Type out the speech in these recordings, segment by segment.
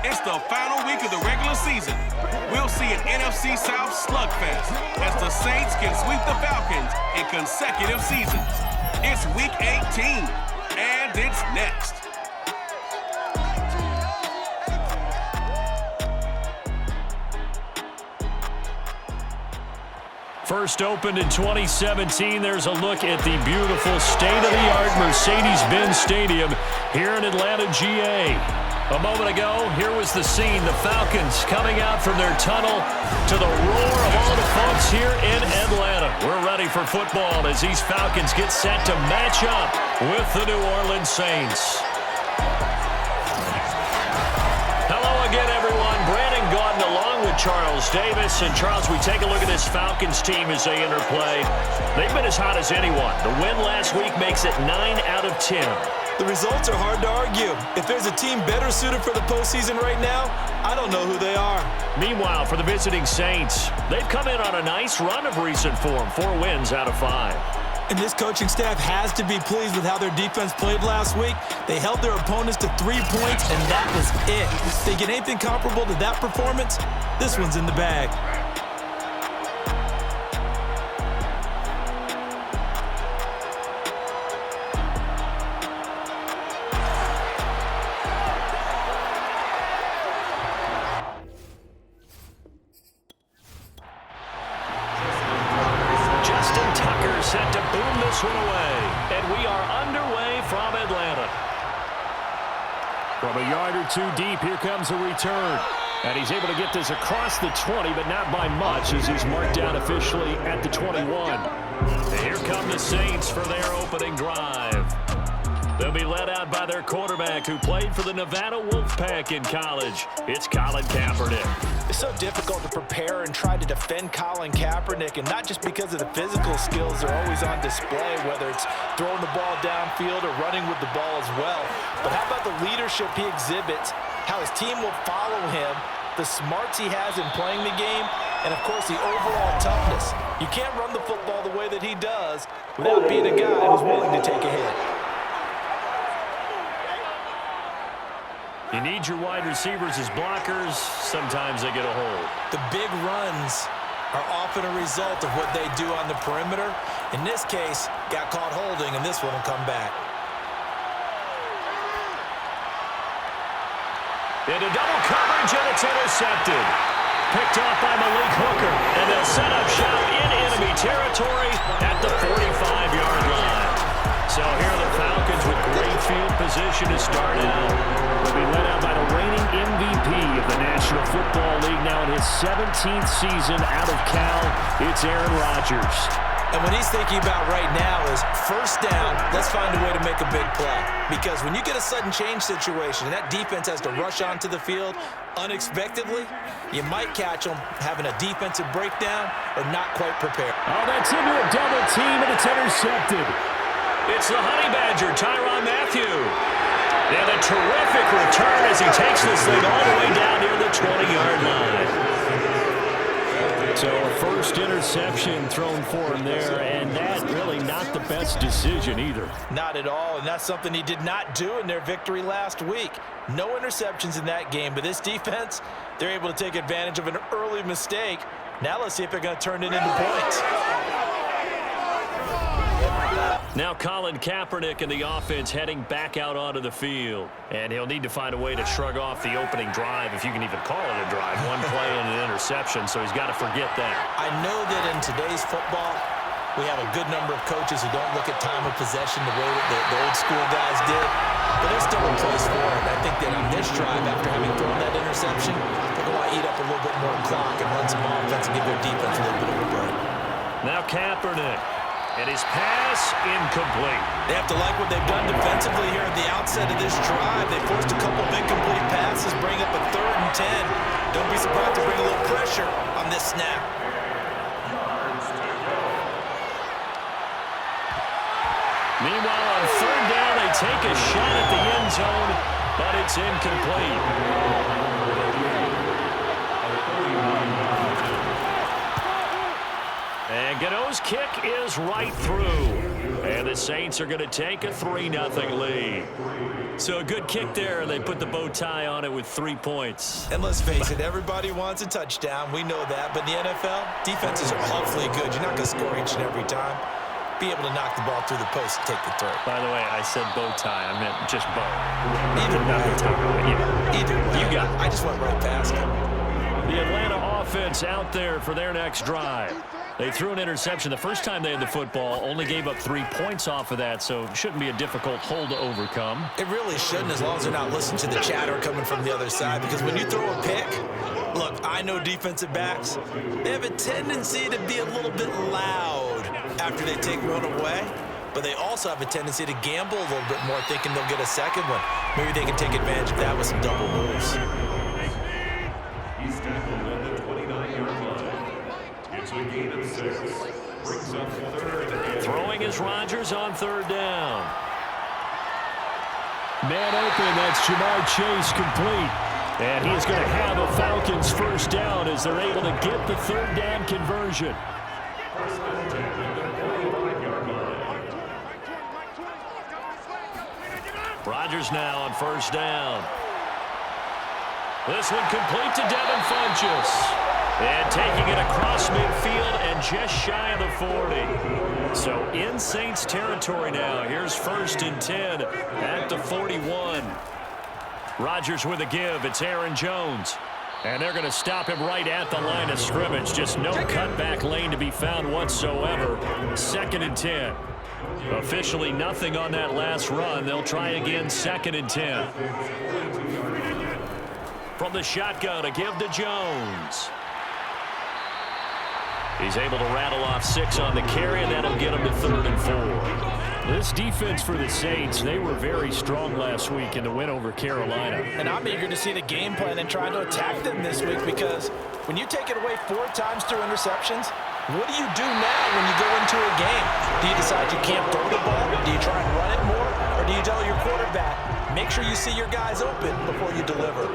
It's the final week of the regular season. We'll see an NFC South slugfest as the Saints can sweep the Falcons in consecutive seasons. It's Week 18, and it's next. First opened in 2017, there's a look at the beautiful state-of-the-art Mercedes-Benz Stadium here in Atlanta, GA. A moment ago, here was the scene. The Falcons coming out from their tunnel to the roar of all the folks here in Atlanta. We're ready for football as these Falcons get set to match up with the New Orleans Saints. Hello again, everyone. Brandon Gaudin along with Charles Davis. And Charles, we take a look at this Falcons team as they enter play. They've been as hot as anyone. The win last week makes it 9 out of 10. The results are hard to argue. If there's a team better suited for the postseason right now, I don't know who they are. Meanwhile, for the visiting Saints, they've come in on a nice run of recent form, 4 wins out of 5. And this coaching staff has to be pleased with how their defense played last week. They held their opponents to 3 points, and that was it. If they get anything comparable to that performance, this one's in the bag. Set to boom this one away. And we are underway from Atlanta. From a yard or 2 deep, here comes a return. And he's able to get this across the 20, but not by much as he's marked down officially at the 21. And here come the Saints for their opening drive. They'll be led out by their quarterback who played for the Nevada Wolfpack in college. It's Colin Kaepernick. It's so difficult to prepare and try to defend Colin Kaepernick, and not just because of the physical skills they're always on display, whether it's throwing the ball downfield or running with the ball as well. But how about the leadership he exhibits, how his team will follow him, the smarts he has in playing the game, and, of course, the overall toughness. You can't run the football the way that he does without being a guy who's willing to take a hit. You need your wide receivers as blockers. Sometimes they get a hold. The big runs are often a result of what they do on the perimeter. In this case, got caught holding, and this one will come back. Into double coverage, and it's intercepted. Picked off by Malik Hooker, and they'll set up shop in enemy territory at the 45-yard line. So here are the Falcons with great field position to start out. They'll be led out by the reigning MVP of the National Football League, now in his 17th season out of Cal. It's Aaron Rodgers. And what he's thinking about right now is first down, let's find a way to make a big play. Because when you get a sudden change situation and that defense has to rush onto the field unexpectedly, you might catch them having a defensive breakdown or not quite prepared. Oh, that's into a double team, and it's intercepted. It's the Honey Badger, Tyrann Mathieu. And a terrific return as he takes this thing all the way down near the 20-yard line. So a first interception thrown for him there, and that really not the best decision either. Not at all, and that's something he did not do in their victory last week. No interceptions in that game, but this defense, they're able to take advantage of an early mistake. Now let's see if they're going to turn it into points. Now Colin Kaepernick and the offense heading back out onto the field. And he'll need to find a way to shrug off the opening drive, if you can even call it a drive. One play and an interception, so he's got to forget that. I know that in today's football, we have a good number of coaches who don't look at time of possession the way that the old school guys did. But there's still a place for it. I think that on this drive, after having thrown that interception, they're going to want to eat up a little bit more clock and run some offense and give their defense a little bit of a break. Now Kaepernick. And his pass incomplete. They have to like what they've done defensively here at the outset of this drive. They forced a couple of incomplete passes, bring up a 3rd and 10. Don't be surprised to bring a little pressure on this snap. Meanwhile, on 3rd down, they take a shot at the end zone, but it's incomplete. And Gano's kick is right through. And the Saints are going to take a 3-0 lead. So a good kick there, and they put the bow tie on it with 3 points. And let's face it, everybody wants a touchdown. We know that. But in the NFL, defenses are awfully good. You're not going to score each and every time. Be able to knock the ball through the post and take the throw. By the way, I said bow tie. I meant just bow. Either way. Either way. You got it. I just went right past him. The Atlanta offense out there for their next drive. They threw an interception the first time they had the football, only gave up 3 points off of that, so it shouldn't be a difficult hole to overcome. It really shouldn't, as long as they're not listening to the chatter coming from the other side, because when you throw a pick, look, I know defensive backs, they have a tendency to be a little bit loud after they take one away, but they also have a tendency to gamble a little bit more, thinking they'll get a second one. Maybe they can take advantage of that with some double moves. He's tackled on the 29-yard line. It's a gain of 6. Brings up third and Throwing is Rodgers on third down. Man open, that's Jamar Chase complete. And he's going to have a Falcons first down as they're able to get the third down conversion. first and 10 at the 45-yard line. Rodgers now on first down. This one complete to Devin Funchess. And taking it across midfield and just shy of the 40. So in Saints territory now. Here's first and 10 at the 41. Rodgers with a give. It's Aaron Jones. And they're going to stop him right at the line of scrimmage. Just no cutback lane to be found whatsoever. Second and 10. Officially nothing on that last run. They'll try again, second and 10. From the shotgun, a give to Jones. He's able to rattle off 6 on the carry, and that'll get him to third and 4. This defense for the Saints, they were very strong last week in the win over Carolina. And I'm eager to see the game plan and try to attack them this week, because when you take it away 4 times through interceptions, what do you do now when you go into a game? Do you decide you can't throw the ball? Do you try and run it more? Or do you tell your quarterback, make sure you see your guys open before you deliver?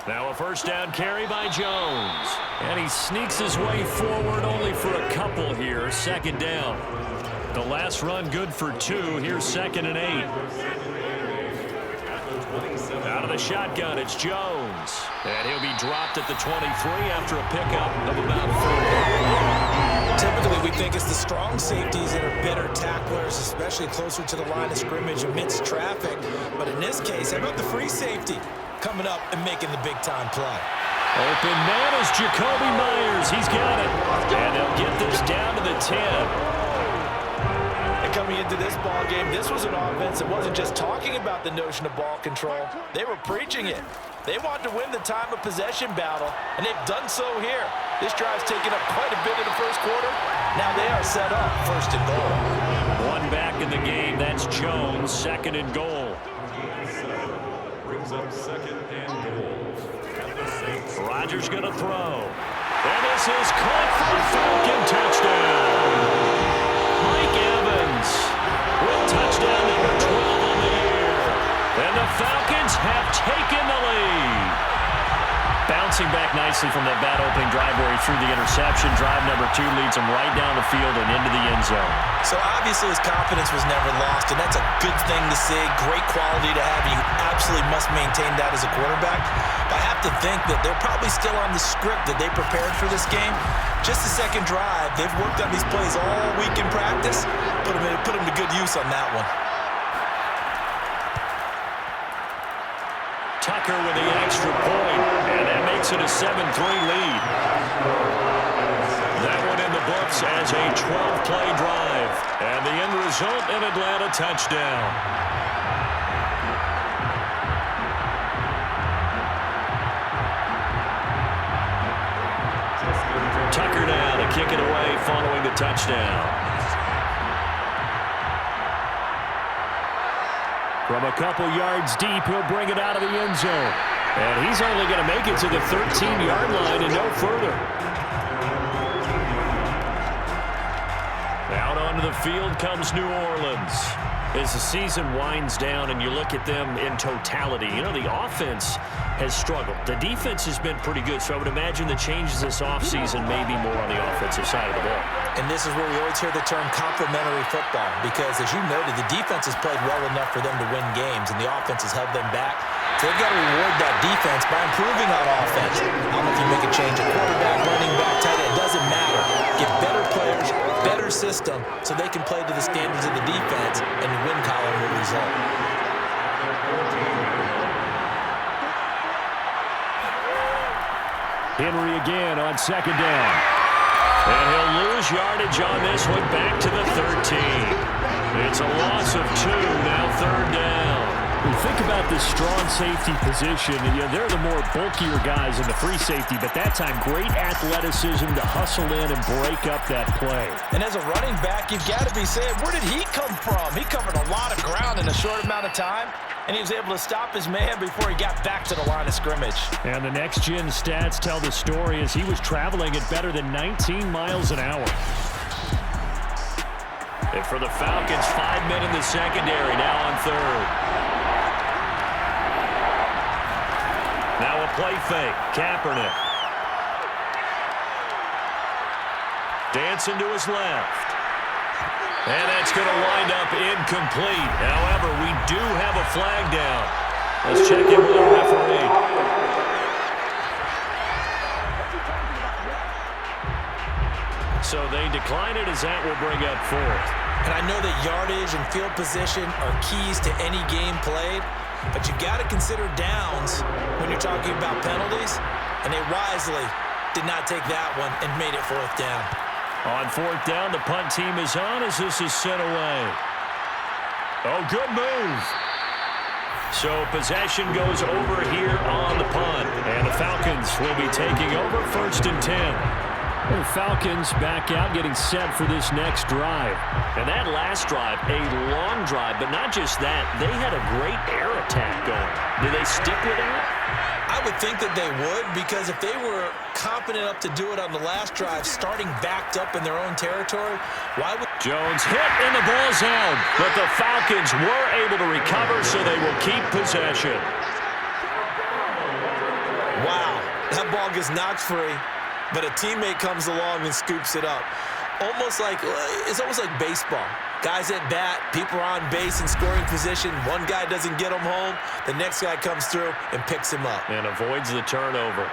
Now a first down carry by Jones. And he sneaks his way forward only for a couple here. Second down. The last run good for 2. Here's second and 8. Out of the shotgun, it's Jones. And he'll be dropped at the 23 after a pickup of about 4. Typically, we think it's the strong safeties that are better tacklers, especially closer to the line of scrimmage amidst traffic. But in this case, how about the free safety coming up and making the big-time play? Open man is Jacoby Myers. He's got it. And they'll get this down to the 10. Coming into this ball game, this was an offense that wasn't just talking about the notion of ball control. They were preaching it. They wanted to win the time of possession battle, and they've done so here. This drive's taken up quite a bit in the first quarter. Now they are set up first and goal. One back in the game. That's Jones. Second and goal. brings up second and goal. At the Saints. Rodgers going to throw. And this is caught for a Falcon touchdown. Mike Evans with touchdown number 12 on the year. And the Falcons have taken the lead. Bouncing back nicely from that bad opening drive where he threw the interception. Drive number 2 leads him right down the field and into the end zone. So obviously his confidence was never lost, and that's a good thing to see. Great quality to have. You absolutely must maintain that as a quarterback. But I have to think that they're probably still on the script that they prepared for this game. Just the second drive. They've worked on these plays all week in practice. Put them to good use on that one. Tucker with the extra point, and that makes it a 7-3 lead. That one in the books as a 12-play drive, and the end result, an Atlanta touchdown. Tucker now to kick it away following the touchdown. From a couple yards deep, he'll bring it out of the end zone. And he's only going to make it to the 13-yard line and no further. Out onto the field comes New Orleans. As the season winds down and you look at them in totality, you know, the offense has struggled. The defense has been pretty good, so I would imagine the changes this offseason may be more on the offensive side of the ball. And this is where we always hear the term complementary football because, as you noted, the defense has played well enough for them to win games, and the offense has held them back. So they've got to reward that defense by improving on offense. I don't know if you make a change at quarterback, running back, tight end, it doesn't matter. Get better players, better system, so they can play to the standards of the defense, and the win column will result. Henry again on second down. And he'll lose yardage on this one back to the 13. It's a loss of 2, now third down. When you think about this strong safety position, you know, they're the more bulkier guys in the free safety, but that time great athleticism to hustle in and break up that play. And as a running back, you've got to be saying, where did he come from? He covered a lot of ground in a short amount of time, and he was able to stop his man before he got back to the line of scrimmage. And the next-gen stats tell the story as he was traveling at better than 19 miles an hour. And for the Falcons, 5 men in the secondary, now on third. Now a play fake. Kaepernick. Dancing to his left. And that's going to wind up incomplete. However, we do have a flag down. Let's check in with the referee. So they decline it as that will bring up fourth. And I know that yardage and field position are keys to any game played, but you've got to consider downs when you're talking about penalties, and they wisely did not take that one and made it fourth down. On fourth down, the punt team is on as this is sent away. Oh, good move. So possession goes over here on the punt, and the Falcons will be taking over 1st and 10. The Falcons back out, getting set for this next drive. And that last drive, a long drive, but not just that. They had a great air attack going. Do they stick with that? I would think that they would, because if they were competent enough to do it on the last drive, starting backed up in their own territory, why would... Jones hit and the ball's out, but the Falcons were able to recover, so they will keep possession. Wow, that ball gets knocked free, but a teammate comes along and scoops it up. It's almost like baseball. Guys at bat, people are on base in scoring position. One guy doesn't get him home. The next guy comes through and picks him up. And avoids the turnover.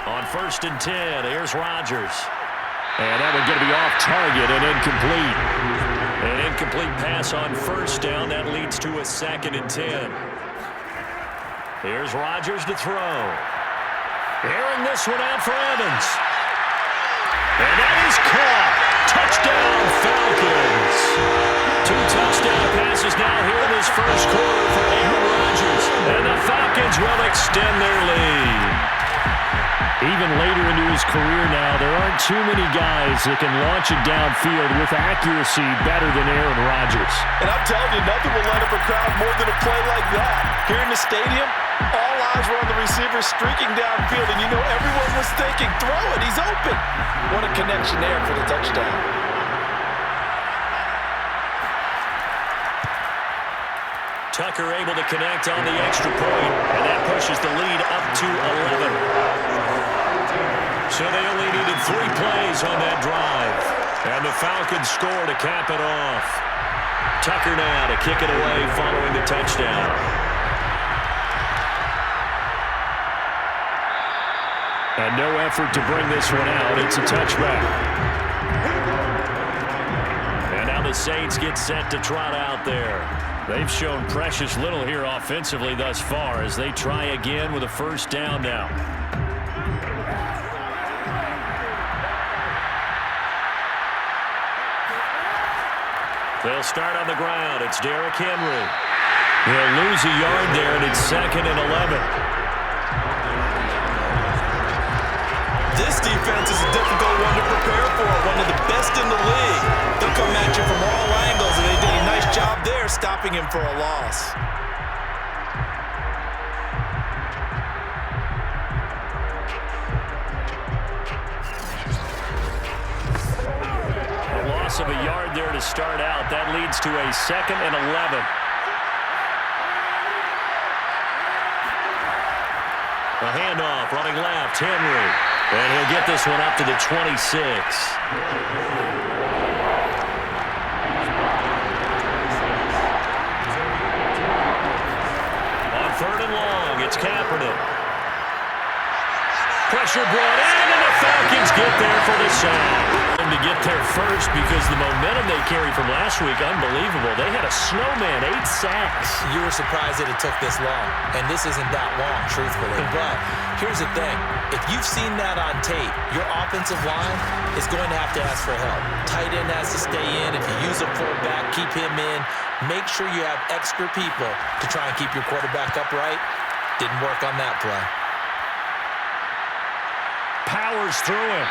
On 1st and 10, here's Rodgers. And that one's going to be off target and incomplete. An incomplete pass on 1st down. That leads to a 2nd and 10. Here's Rodgers to throw. Airing this one out for Evans. And that is caught. Touchdown, Falcons. 2 touchdown passes now here in this first quarter for Aaron Rodgers. And the Falcons will extend their lead. Even later into his career now, there aren't too many guys that can launch it downfield with accuracy better than Aaron Rodgers. And I'm telling you, nothing will light up a crowd more than a play like that. Here in the stadium, all eyes were on the receiver streaking downfield, and you know everyone was thinking, throw it, he's open. What a connection there for the touchdown. Tucker able to connect on the extra point, and that pushes the lead up to 11. So they only needed 3 plays on that drive. And the Falcons score to cap it off. Tucker now to kick it away following the touchdown. And no effort to bring this one out. It's a touchback. And now the Saints get set to trot out there. They've shown precious little here offensively thus far as they try again with a 1st down now. They'll start on the ground. It's Derrick Henry. He'll lose a yard there, and it's 2nd and 11. This defense is a difficult one to prepare for, one of the best in the league. They'll come at you from all angles, and they did a nice job there stopping him for a loss. of a yard there to start out. That leads to a 2nd and 11. A handoff, running left, Henry. And he'll get this one up to the 26. On 3rd and long, it's Kaepernick. Pressure brought in, and the Falcons get there for the sack. To get there first because the momentum they carried from last week, unbelievable. They had a snowman, 8 sacks. You were surprised that it took this long, and this isn't that long, truthfully. But here's the thing. If you've seen that on tape, your offensive line is going to have to ask for help. Tight end has to stay in. If you use a fullback, keep him in. Make sure you have extra people to try and keep your quarterback upright. Didn't work on that play. Powers through him.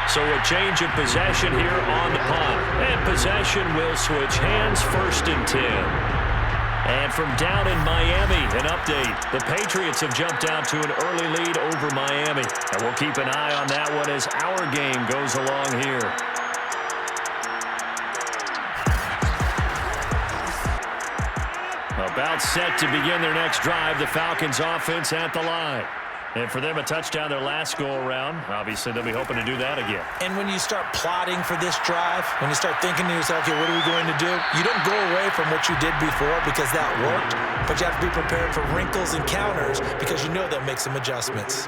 So a change of possession here on the punt. And possession will switch hands, 1st and 10. And from down in Miami, an update. The Patriots have jumped out to an early lead over Miami. And we'll keep an eye on that one as our game goes along here. About set to begin their next drive, the Falcons offense at the line. And for them, a touchdown their last go-around. Obviously, they'll be hoping to do that again. And when you start plotting for this drive, when you start thinking to yourself, okay, what are we going to do? You don't go away from what you did before because that worked, but you have to be prepared for wrinkles and counters because you know they'll make some adjustments.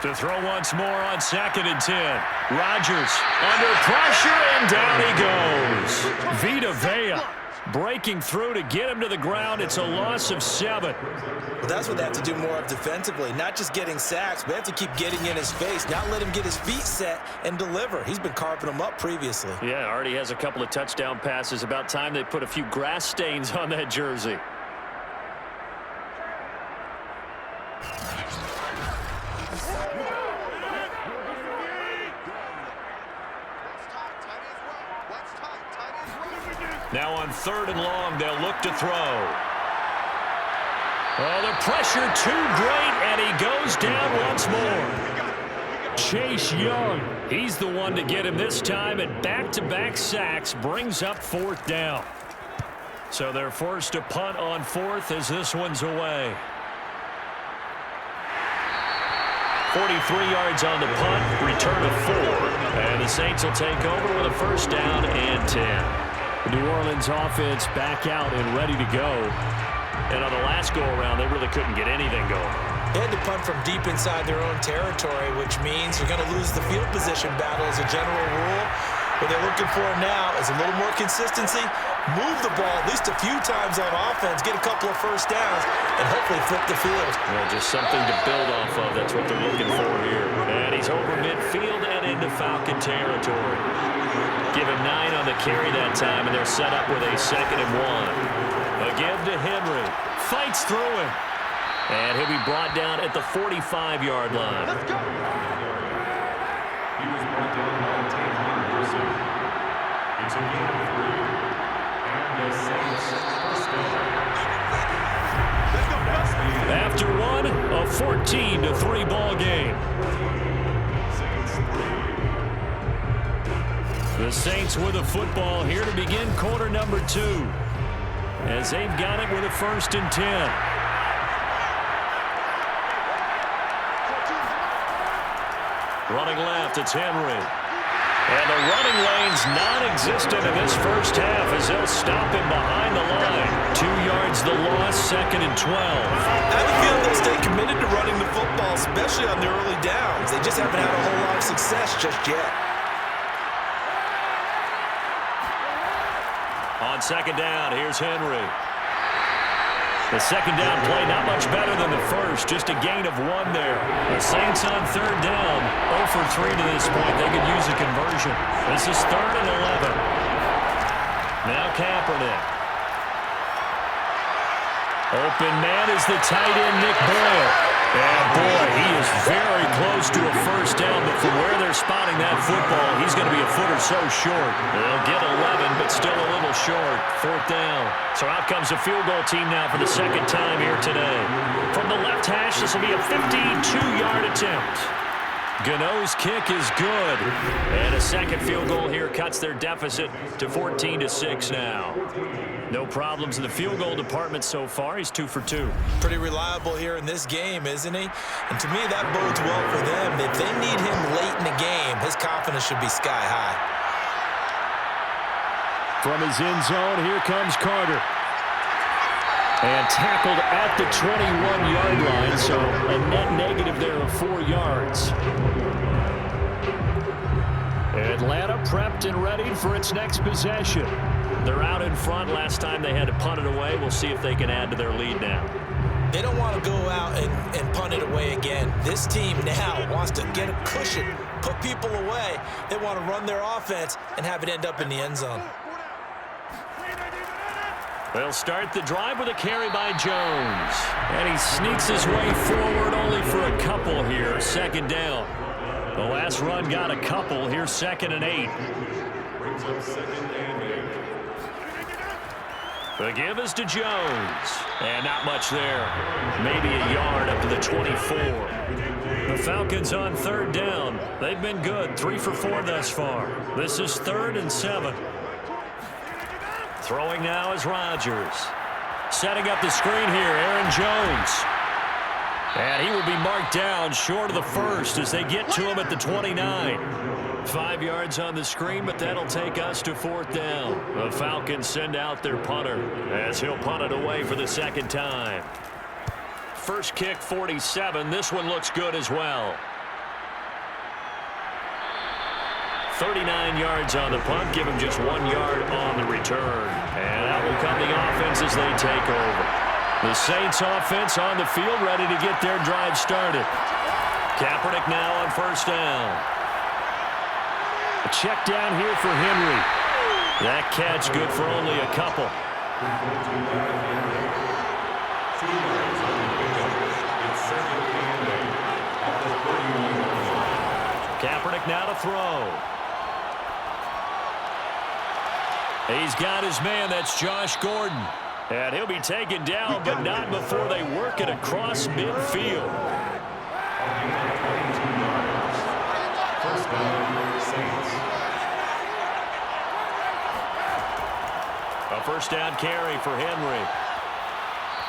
To throw once more on 2nd and 10. Rodgers under pressure, and down he goes. Vita Vea breaking through to get him to the ground. It's a loss of 7. Well, that's what they have to do more of defensively, not just getting sacks. We have to keep getting in his face, not let him get his feet set and deliver. He's been carving them up previously. Yeah, already has a couple of touchdown passes. About time they put a few grass stains on that jersey. Now on 3rd and long, they'll look to throw. Oh, the pressure too great, and he goes down once more. Chase Young, he's the one to get him this time, and back-to-back sacks brings up 4th down. So they're forced to punt on 4th as this one's away. 43 yards on the punt, return of 4. And the Saints will take over with a 1st down and 10. The New Orleans offense back out and ready to go. And on the last go-around, they really couldn't get anything going. They had to punt from deep inside their own territory, which means you're going to lose the field position battle as a general rule. What they're looking for now is a little more consistency, move the ball at least a few times on offense, get a couple of 1st downs, and hopefully flip the field. Well, just something to build off of. That's what they're looking for here. And he's over midfield and into Falcon territory. Give him 9 on the carry that time, and they're set up with a 2nd and 1. Again to Henry. Fights through him. And he'll be brought down at the 45-yard line. He was brought down by Taylor Wilson. It's a gain of 3. And the Saints first down. After one, a 14-3 ball game. The Saints with a football here to begin quarter number 2. As they've got it with a 1st and 10. Running left, it's Henry. And the running lane's non-existent in this first half as they'll stop him behind the line. 2 yards the loss, 2nd and 12. I have a feeling they'll stay committed to running the football, especially on the early downs. They just haven't had a whole lot of success just yet. On 2nd down, here's Henry. The 2nd down play not much better than the first, just a gain of 1 there. The Saints on 3rd down, 0 for 3 to this point. They could use a conversion. This is 3rd and 11. Now Kaepernick. Open man is the tight end, Nick Boyle. And boy, he is very close to a 1st down, but from where they're spotting that football, he's going to be a foot or so short. They'll get 11, but still a little short. 4th down. So out comes a field goal team now for the 2nd time here today. From the left hash, this will be a 52-yard attempt. Gano's kick is good. And a second field goal here cuts their deficit to 14-6 now. No problems in the field goal department so far. He's 2 for 2. Pretty reliable here in this game, isn't he? And to me, that bodes well for them. If they need him late in the game, his confidence should be sky high. From his end zone, here comes Carter. And tackled at the 21-yard line, so a net negative there of 4 yards. Atlanta prepped and ready for its next possession. They're out in front. Last time they had to punt it away. We'll see if they can add to their lead now. They don't want to go out and punt it away again. This team now wants to get a cushion, put people away. They want to run their offense and have it end up in the end zone. They'll start the drive with a carry by Jones. And he sneaks his way forward only for a couple here. Second down. The last run got a couple. Here's 2nd and 8. Brings up 2nd and 8. The give is to Jones. And not much there. Maybe a yard up to the 24. The Falcons on 3rd down. They've been good. 3 for 4 thus far. This is 3rd and 7. Throwing now is Rodgers. Setting up the screen here, Aaron Jones. And he will be marked down short of the first as they get to him at the 29. 5 yards on the screen, but that'll take us to 4th down. The Falcons send out their punter as he'll punt it away for the 2nd time. First kick, 47. This one looks good as well. 39 yards on the punt, give him just 1 yard on the return. And out will come the offense as they take over. The Saints offense on the field, ready to get their drive started. Kaepernick now on 1st down. A check down here for Henry. That catch good for only a couple. Kaepernick now to throw. He's got his man. That's Josh Gordon. And he'll be taken down, but not before they work it across midfield. First down, Saints. A first down carry for Henry.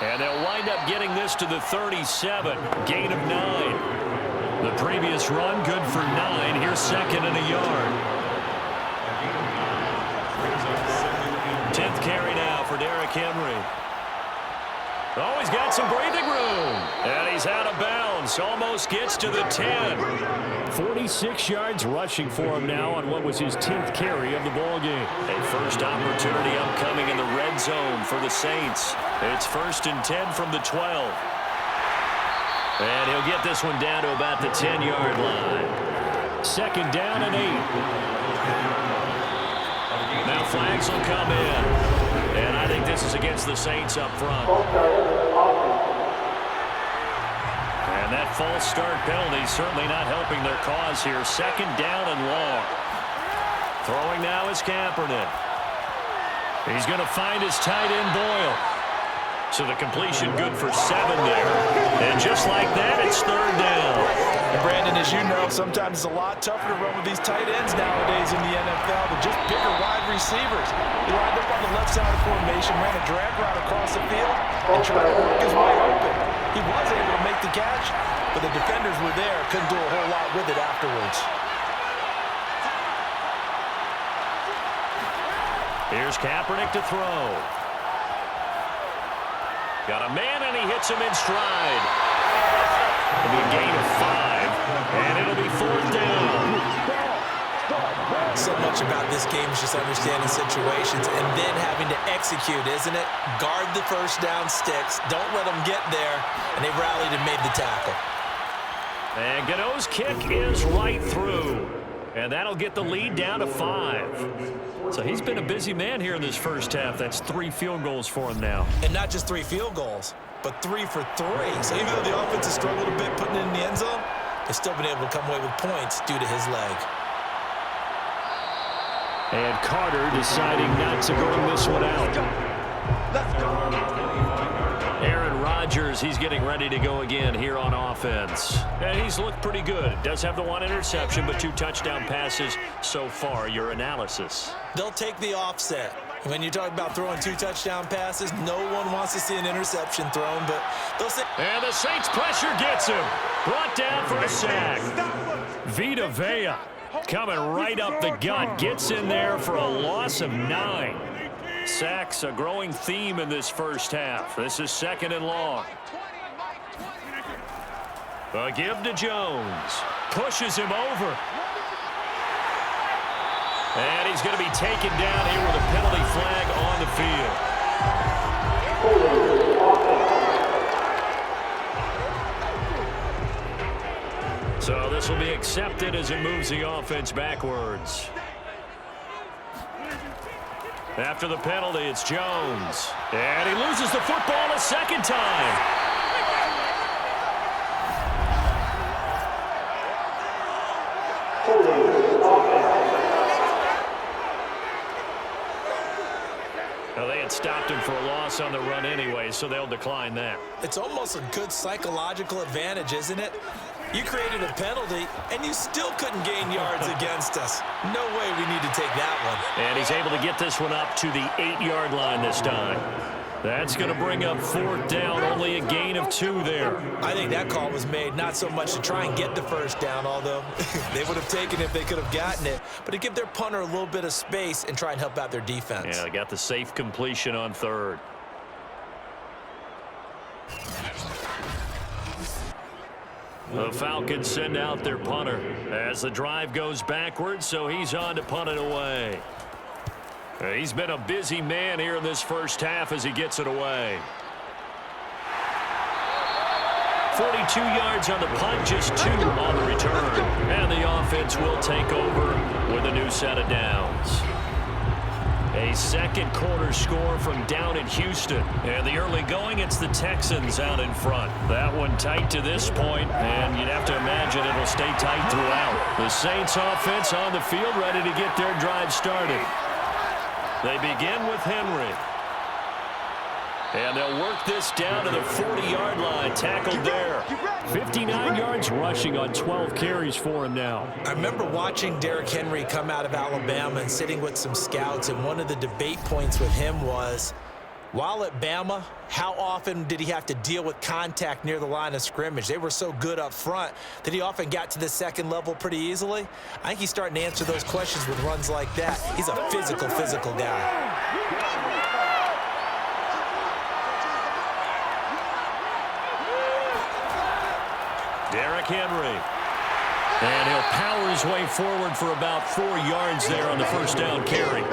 And they'll wind up getting this to the 37. Gain of 9. The previous run, good for 9. Here's 2nd and a yard. 10th carry now for Derrick Henry. Oh, he's got some breathing room. And he's out of bounds. Almost gets to the 10. 46 yards rushing for him now on what was his 10th carry of the ballgame. A first opportunity upcoming in the red zone for the Saints. It's 1st and 10 from the 12. And he'll get this one down to about the 10-yard line. 2nd down and 8. Now flags will come in. And I think this is against the Saints up front. And that false start penalty certainly not helping their cause here. 2nd down and long. Throwing now is Kaepernick. He's going to find his tight end Boyle. So the completion good for 7 there. And just like that, it's 3rd down. And Brandon, as you know, sometimes it's a lot tougher to run with these tight ends nowadays in the NFL than just bigger wide receivers. He lined up on the left side of formation, ran a drag route across the field, and tried to work his way open. He was able to make the catch, but the defenders were there, couldn't do a whole lot with it afterwards. Here's Kaepernick to throw. Got a man, and he hits him in stride. It'll be a gain of 5, and it'll be 4th down. So much about this game is just understanding situations and then having to execute, isn't it? Guard the first down sticks. Don't let them get there, and they rallied and made the tackle. And Gano's kick is right through. And that'll get the lead down to 5. So he's been a busy man here in this first half. That's 3 field goals for him now. And not just 3 field goals, but 3 for 3. So even though the offense has struggled a bit putting it in the end zone, they've still been able to come away with points due to his leg. And Carter deciding not to bring this one out. Aaron Rodgers Rodgers, he's getting ready to go again here on offense. And he's looked pretty good. Does have the 1 interception, but 2 touchdown passes so far. Your analysis? They'll take the offset. When you talk about throwing 2 touchdown passes, no one wants to see an interception thrown, but they'll say... And the Saints pressure gets him. Brought down for a sack. Vita Vea coming right up the gut. Gets in there for a loss of 9. Sacks a growing theme in this first half. This is 2nd and long. A give to Jones. Pushes him over. And he's going to be taken down here with a penalty flag on the field. So this will be accepted as it moves the offense backwards. After the penalty, it's Jones. And he loses the football a second time. Now, they had stopped him for a loss on the run anyway, so they'll decline that. It's almost a good psychological advantage, isn't it? You created a penalty, and you still couldn't gain yards against us. No way we need to take that one. And he's able to get this one up to the 8-yard line this time. That's going to bring up 4th down, only a gain of 2 there. I think that call was made not so much to try and get the first down, although they would have taken it if they could have gotten it, but to give their punter a little bit of space and try and help out their defense. Yeah, they got the safe completion on 3rd. The Falcons send out their punter as the drive goes backwards, so he's on to punt it away. He's been a busy man here in this first half as he gets it away. 42 yards on the punt, just 2 on the return. And the offense will take over with a new set of downs. A 2nd quarter score from down in Houston. And the early going, it's the Texans out in front. That one tight to this point, and you'd have to imagine it'll stay tight throughout. The Saints offense on the field ready to get their drive started. They begin with Henry. And they'll work this down to the 40-yard line, tackled there. 59 yards rushing on 12 carries for him now. I remember watching Derrick Henry come out of Alabama and sitting with some scouts, and one of the debate points with him was, while at Bama, how often did he have to deal with contact near the line of scrimmage? They were so good up front that he often got to the 2nd level pretty easily. I think he's starting to answer those questions with runs like that. He's a physical guy. Derrick Henry. And he'll power his way forward for about 4 yards there on the first down carry.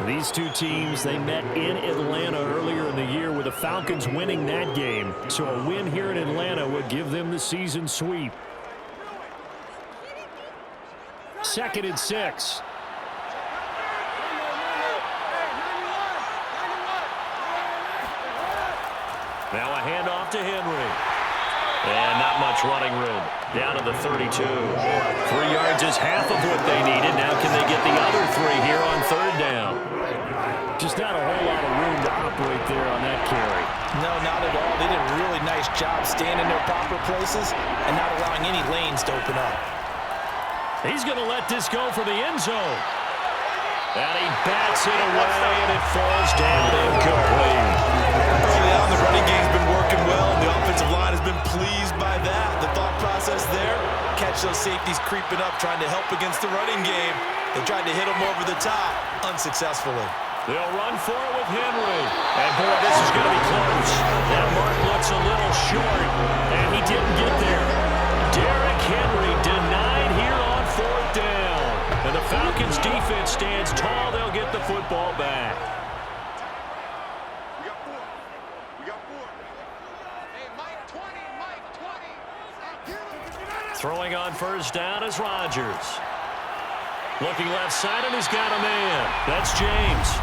These two teams, they met in Atlanta earlier in the year with the Falcons winning that game. So a win here in Atlanta would give them the season sweep. 2nd and 6. Now a handoff to Henry. And not much running room. Down to the 32. 3 yards is half of what they needed. Now can they get the other 3 here on 3rd down? Just not a whole lot of room to operate there on that carry. No, not at all. They did a really nice job staying in their proper places and not allowing any lanes to open up. He's going to let this go for the end zone. And he bats it away, and it falls down incomplete. Early on, the running game's been working well, and the offensive line has been pleased by that. The thought process there, catch those safeties creeping up, trying to help against the running game. They tried to hit them over the top, unsuccessfully. They'll run for it with Henry. And, boy, this is going to be close. That mark looks a little short, and he didn't get there. Derrick Henry denied here on 4th down. And the Falcons' defense stands tall. They'll get the football back. Throwing on first down is Rodgers. Looking left side, and he's got a man. That's James.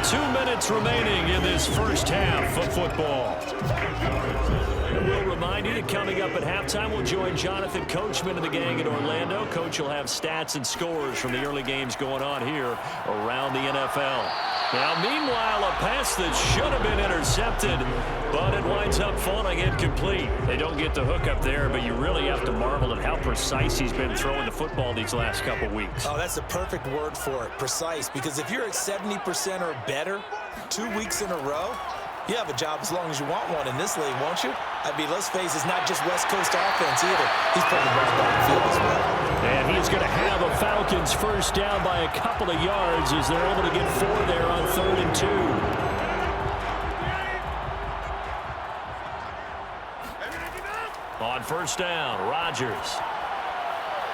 2 minutes remaining in this first half of football. And we'll remind you that coming up at halftime, we'll join Jonathan Coachman and the gang in Orlando. Coach will have stats and scores from the early games going on here around the NFL. Now, meanwhile, a pass that should have been intercepted, but it winds up falling incomplete. They don't get the hook up there, but you really have to marvel at how precise he's been throwing the football these last couple weeks. Oh, that's the perfect word for it, precise, because if you're at 70% or better 2 weeks in a row, you have a job as long as you want one in this league, won't you? I mean, let's face it, it's not just West Coast offense either. He's putting the ball downfield as well. And he's going to have a Falcons first down by a couple of yards as they're able to get 4 there on 3rd and 2. On first down, Rodgers.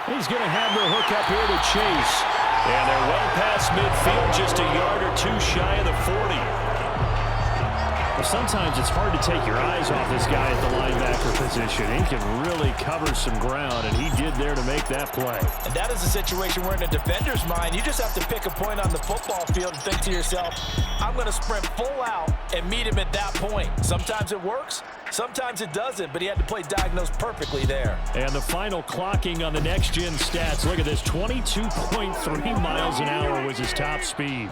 He's going to have the hook up here to Chase. And they're well past midfield, just a yard or two shy of the 40. Well, sometimes it's hard to take your eyes off this guy at the linebacker position. He can really cover some ground, and he did there to make that play. And that is a situation where in a defender's mind, you just have to pick a point on the football field and think to yourself, I'm going to sprint full out and meet him at that point. Sometimes it works, sometimes it doesn't, but he had to play diagnosed perfectly there. And the final clocking on the next-gen stats, look at this, 22.3 miles an hour was his top speed.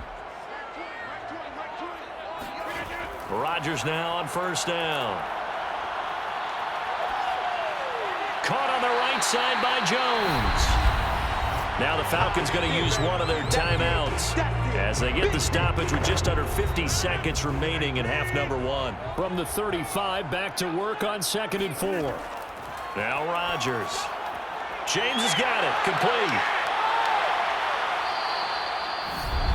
Rodgers now on first down. Caught on the right side by Jones. Now the Falcons going to use one of their timeouts as they get the stoppage with just under 50 seconds remaining in half number 1. From the 35, back to work on 2nd and 4. Now Rodgers. James has got it. Complete.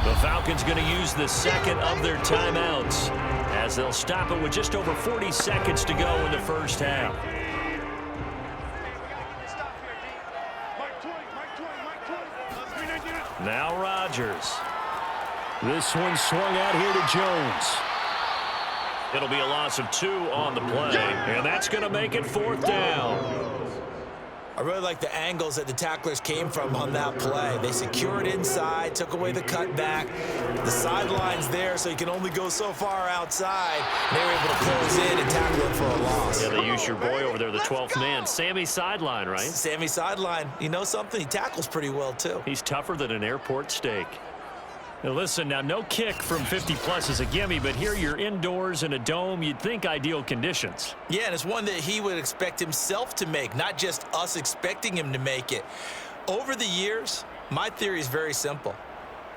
The Falcons going to use the second of their timeouts as they'll stop it with just over 40 seconds to go in the first half. Now Rodgers. This one swung out here to Jones. It'll be a loss of 2 on the play, and that's going to make it 4th down. I really like the angles that the tacklers came from on that play. They secured inside, took away the cutback. The sideline's there, so you can only go so far outside. They were able to close in and tackle him for a loss. Yeah, they used your boy over there, the 12th man. Sammy Sideline, right? Sammy Sideline. You know something? He tackles pretty well, too. He's tougher than an airport steak. Now listen, now no kick from 50-plus is a gimme, but here you're indoors in a dome. You'd think ideal conditions. Yeah, and it's one that he would expect himself to make, not just us expecting him to make it. Over the years, my theory is very simple.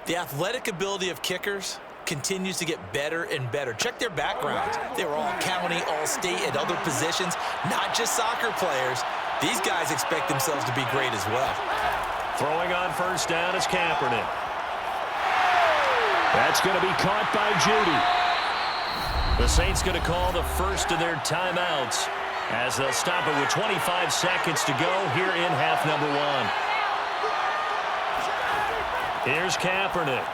The athletic ability of kickers continues to get better and better. Check their backgrounds. They were all county, all state, at other positions, not just soccer players. These guys expect themselves to be great as well. Throwing on first down is Kaepernick. That's going to be caught by Judy. The Saints going to call the first of their timeouts as they'll stop it with 25 seconds to go here in half number 1. Here's Kaepernick.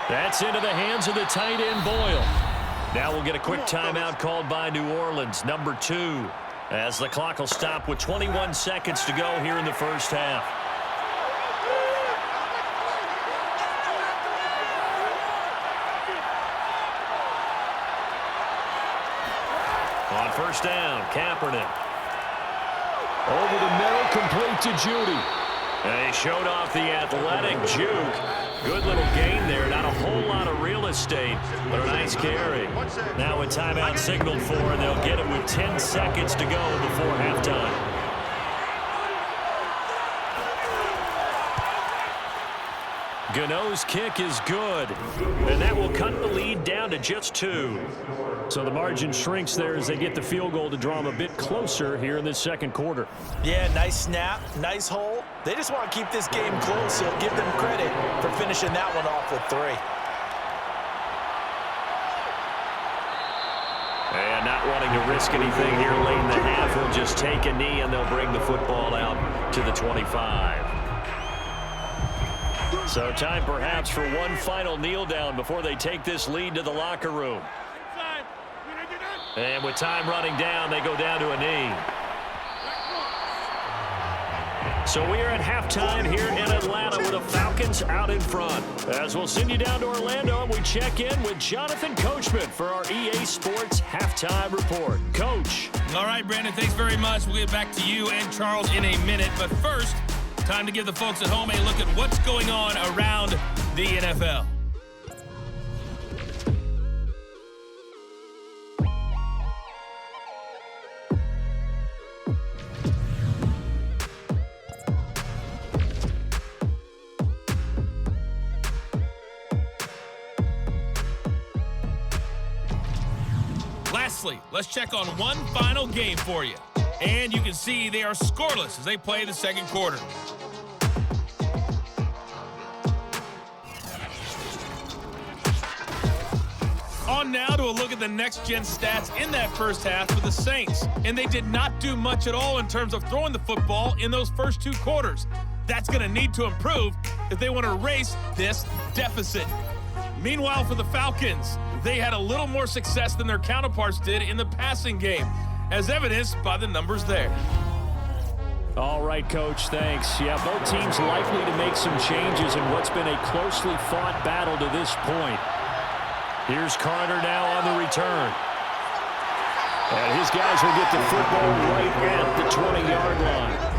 That's into the hands of the tight end Boyle. Now we'll get a quick timeout called by New Orleans, number 2, as the clock will stop with 21 seconds to go here in the first half. On first down, Kaepernick. Over the middle, complete to Judy. And he showed off the athletic juke. Good little gain there. Not a whole lot of real estate, but a nice carry. Now a timeout signaled for, and they'll get it with 10 seconds to go before halftime. Gano's kick is good, and that will cut the lead down to just 2. So the margin shrinks there as they get the field goal to draw them a bit closer here in this second quarter. Yeah, nice snap, nice hole. They just want to keep this game close, so give them credit for finishing that one off with 3. And not wanting to risk anything here late in the half, he'll just take a knee, and they'll bring the football out to the 25. So time perhaps for one final kneel down before they take this lead to the locker room. And with time running down, they go down to a knee. So we are at halftime here in Atlanta with the Falcons out in front. As we'll send you down to Orlando, and we check in with Jonathan Coachman for our EA Sports Halftime Report. Coach. All right, Brandon, thanks very much. We'll get back to you and Charles in a minute. But first, time to give the folks at home a look at what's going on around the NFL. Lastly, let's check on one final game for you. And you can see they are scoreless as they play the second quarter. On now to a look at the next-gen stats in that first half for the Saints. And they did not do much at all in terms of throwing the football in those first two quarters. That's going to need to improve if they want to erase this deficit. Meanwhile, for the Falcons, they had a little more success than their counterparts did in the passing game, as evidenced by the numbers there. All right, Coach, thanks. Yeah, both teams likely to make some changes in what's been a closely fought battle to this point. Here's Carter now on the return. And his guys will get the football right at the 20-yard line.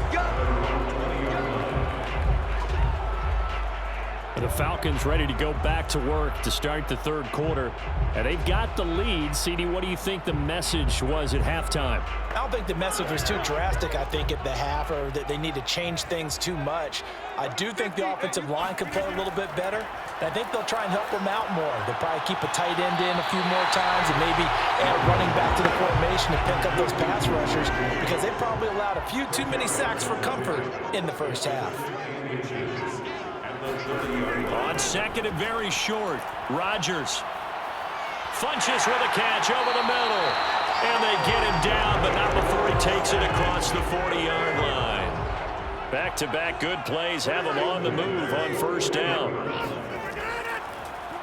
The Falcons ready to go back to work to start the third quarter. And they've got the lead. CD, what do you think the message was at halftime? I don't think the message was too drastic, I think, at the half, or that they need to change things too much. I do think the offensive line could play a little bit better. And I think they'll try and help them out more. They'll probably keep a tight end in a few more times and maybe add running back to the formation to pick up those pass rushers, because they probably allowed a few too many sacks for comfort in the first half. On second and very short, Rodgers Funches with a catch over the middle. And they get him down, but not before he takes it across the 40-yard line. Back-to-back good plays have him on the move on first down.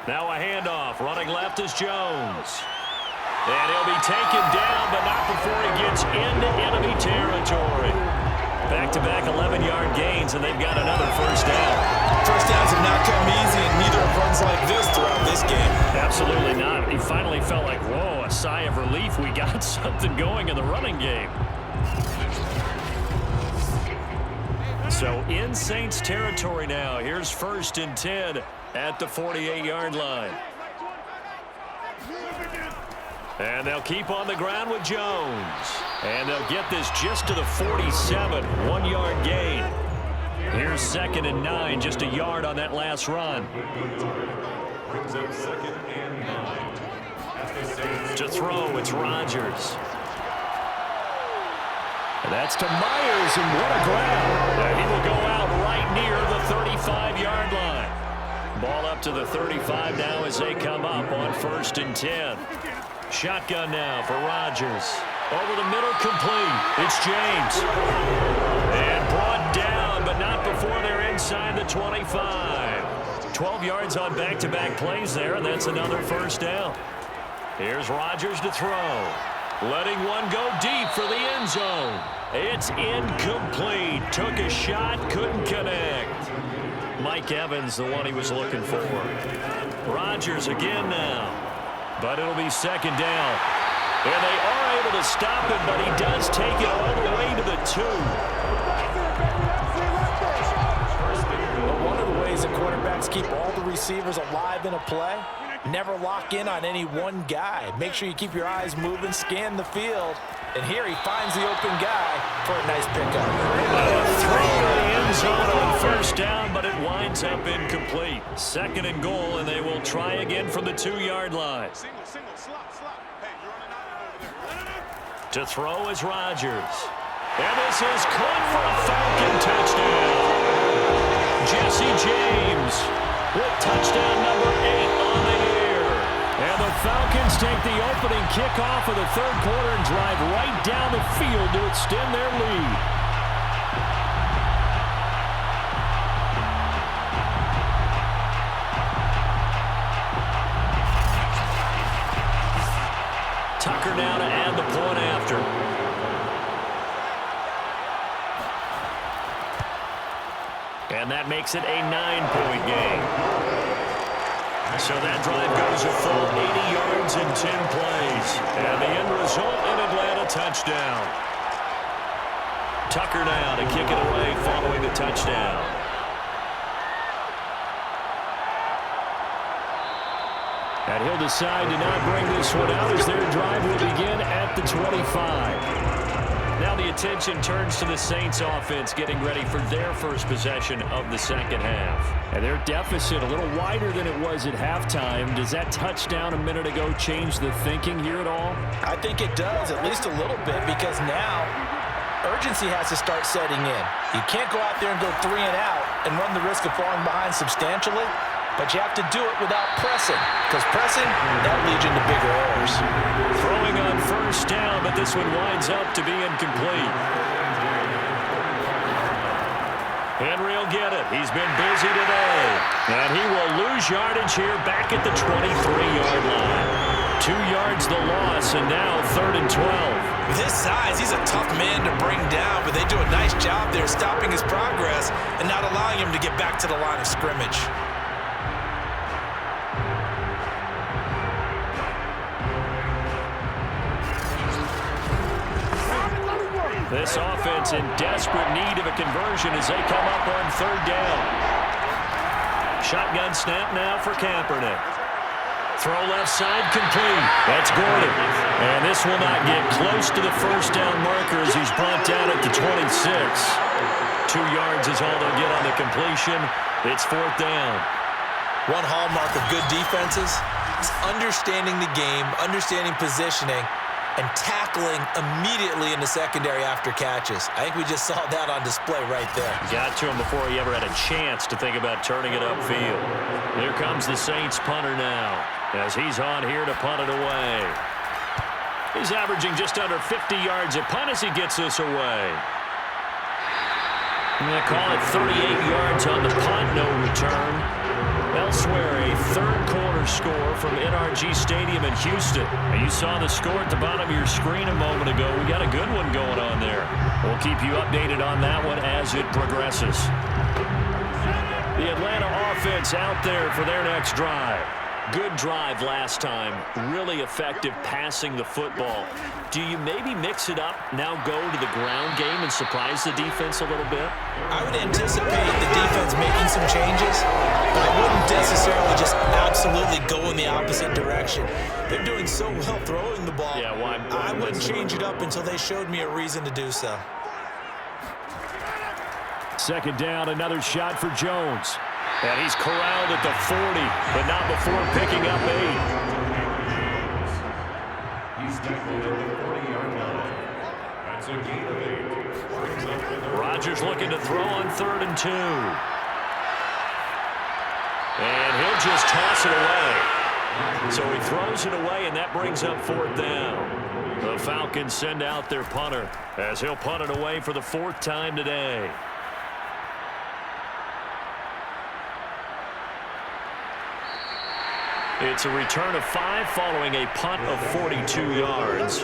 Now a handoff. Running left is Jones. And he'll be taken down, but not before he gets into enemy territory. Back-to-back 11-yard gains, and they've got another first down. First downs have not come easy, and neither have runs like this throughout this game. Absolutely not. He finally felt like, whoa, a sigh of relief. We got something going in the running game. So in Saints territory now. Here's 1st and 10 at the 48-yard line. And they'll keep on the ground with Jones. And they'll get this just to the 47, 1-yard gain. Here's 2nd and 9, just a yard on that last run. Brings up 2nd and 9. To throw, it's Rodgers. And that's to Myers, and what a grab. And he will go out right near the 35-yard line. Ball up to the 35 now as they come up on 1st and 10. Shotgun now for Rodgers. Over the middle, complete. It's James. And brought down, but not before they're inside the 25. 12 yards on back-to-back plays there, and that's another first down. Here's Rodgers to throw. Letting one go deep for the end zone. It's incomplete. Took a shot, couldn't connect. Mike Evans, the one he was looking for. Rodgers again now. But it'll be 2nd down. And they are able to stop him, but he does take it all the way to the 2. But one of the ways that quarterbacks keep all the receivers alive in a play, never lock in on any one guy. Make sure you keep your eyes moving, scan the field. And here he finds the open guy for a nice pickup. Throw to the end zone on 1st down, but it winds up incomplete. 2nd and goal, and they will try again from the 2-yard line. To throw is Rodgers. And this is caught for a Falcon touchdown. Jesse James with touchdown number 8 on the year. And the Falcons take the opening kickoff of the third quarter and drive right down the field to extend their lead. Tucker now to add the point after. And that makes it a 9-point game. So that drive goes a full 80 yards in 10 plays. And the end result, an Atlanta touchdown. Tucker now to kick it away following the touchdown. And he'll decide to not bring this one out as their drive will begin at the 25. Now Now the attention turns to the Saints offense getting ready for their first possession of the second half. And their deficit a little wider than it was at halftime. Does that touchdown a minute ago change the thinking here at all? I think it does, at least a little bit, because now urgency has to start setting in. You can't go out there and go 3 and out and run the risk of falling behind substantially, but you have to do it without pressing, because pressing, that leads you into bigger errors. Throwing on first down, but this one winds up to be incomplete. Henry will get it. He's been busy today. And he will lose yardage here back at the 23-yard line. 2 yards the loss, and now 3rd and 12. With his size, he's a tough man to bring down, but they do a nice job there stopping his progress and not allowing him to get back to the line of scrimmage. This offense in desperate need of a conversion as they come up on 3rd down. Shotgun snap now for Kaepernick. Throw left side complete. That's Gordon. And this will not get close to the first down marker as he's brought down at the 26. 2 yards is all they'll get on the completion. It's 4th down. One hallmark of good defenses is understanding the game, understanding positioning, and tackling immediately in the secondary after catches. I think we just saw that on display right there. Got to him before he ever had a chance to think about turning it upfield. Here comes the Saints punter now as he's on here to punt it away. He's averaging just under 50 yards a punt as he gets this away. I'm going to call it 38 yards on the punt, no return. Elsewhere, a 3rd quarter score from NRG Stadium in Houston. And you saw the score at the bottom of your screen a moment ago. We got a good one going on there. We'll keep you updated on that one as it progresses. The Atlanta offense out there for their next drive. Good drive last time. Really effective passing the football. Do you maybe mix it up, now go to the ground game and surprise the defense a little bit? I would anticipate the defense making some changes, but I wouldn't necessarily just absolutely go in the opposite direction. They're doing so well throwing the ball. Yeah, why I wouldn't change it up until they showed me a reason to do so. 2nd down, another shot for Jones. And he's corralled at the 40, but not before picking up 8. He's tackled at the 40-yard line. That's a gain of 8. Rodgers looking to throw on 3rd and 2. And he'll just toss it away. So he throws it away, and that brings up 4th down. The Falcons send out their punter as he'll punt it away for the 4th time today. It's a return of 5 following a punt of 42 yards.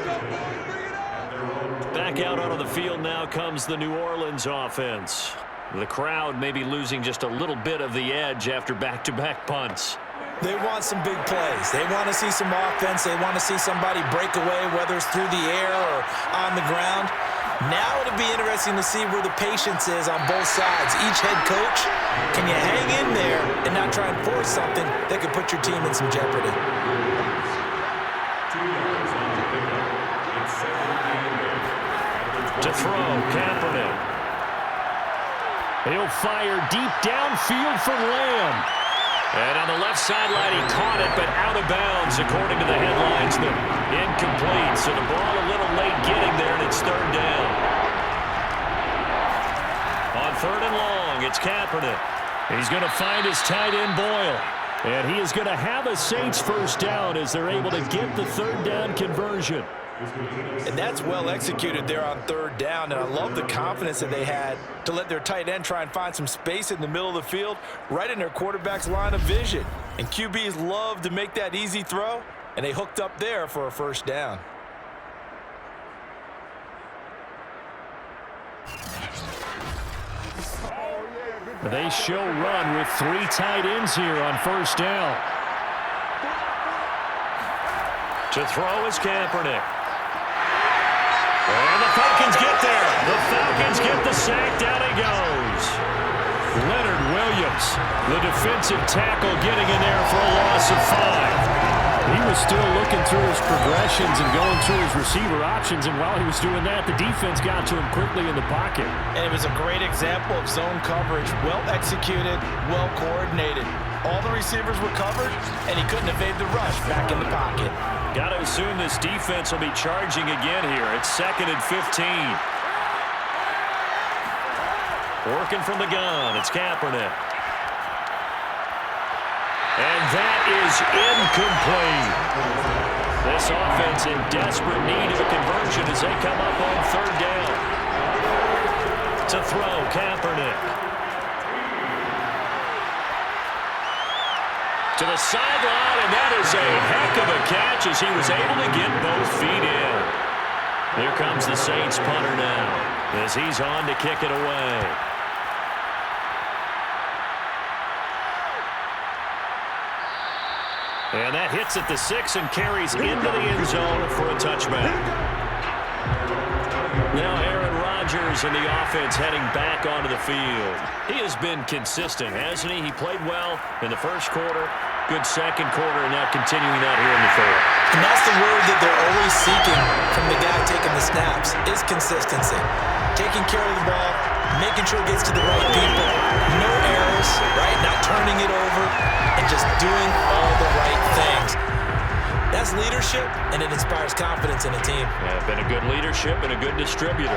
Back out onto the field now comes the New Orleans offense. The crowd may be losing just a little bit of the edge after back-to-back punts. They want some big plays. They want to see some offense. They want to see somebody break away, whether it's through the air or on the ground. Now it'll be interesting to see where the patience is on both sides. Each head coach, can you hang in there and not try and force something that could put your team in some jeopardy? 2 yards on the pickup. It's 2nd and 8. To throw, Kaepernick. He'll fire deep downfield for Lamb. And on the left sideline, he caught it, but out of bounds, according to the headlinesman. Incomplete, so the ball a little late getting there, and it's 3rd down. On 3rd and long, it's Kaepernick. He's going to find his tight end, Boyle. And he is going to have a Saints first down as they're able to get the 3rd down conversion. And that's well executed there on 3rd down, and I love the confidence that they had to let their tight end try and find some space in the middle of the field, right in their quarterback's line of vision. And QBs love to make that easy throw, and they hooked up there for a first down. They show run with 3 tight ends here on first down. To throw is Kaepernick. And the Falcons get there. The Falcons get the sack. Down he goes. Leonard Williams, the defensive tackle, getting in there for a loss of 5. He was still looking through his progressions and going through his receiver options, and while he was doing that, the defense got to him quickly in the pocket. And it was a great example of zone coverage. Well executed, well coordinated. All the receivers were covered, and he couldn't evade the rush back in the pocket. Got to assume this defense will be charging again here. It's 2nd and 15. Working from the gun, it's Kaepernick. And that is incomplete. This offense in desperate need of a conversion as they come up on 3rd down. To throw, Kaepernick. To the sideline, and that is a heck of a catch as he was able to get both feet in. Here comes the Saints punter now as he's on to kick it away. And that hits at the 6 and carries into the end zone for a touchback. Now Aaron Rodgers and the offense heading back onto the field. He has been consistent, hasn't he? He played well in the first quarter, good second quarter, and now continuing that here in the third. And that's the word that they're always seeking from the guy taking the snaps, is consistency. Taking care of the ball, making sure it gets to the right people. No errors, right? Not turning it over, and just doing all the right things. That's leadership, and it inspires confidence in a team. Yeah, been a good leadership and a good distributor.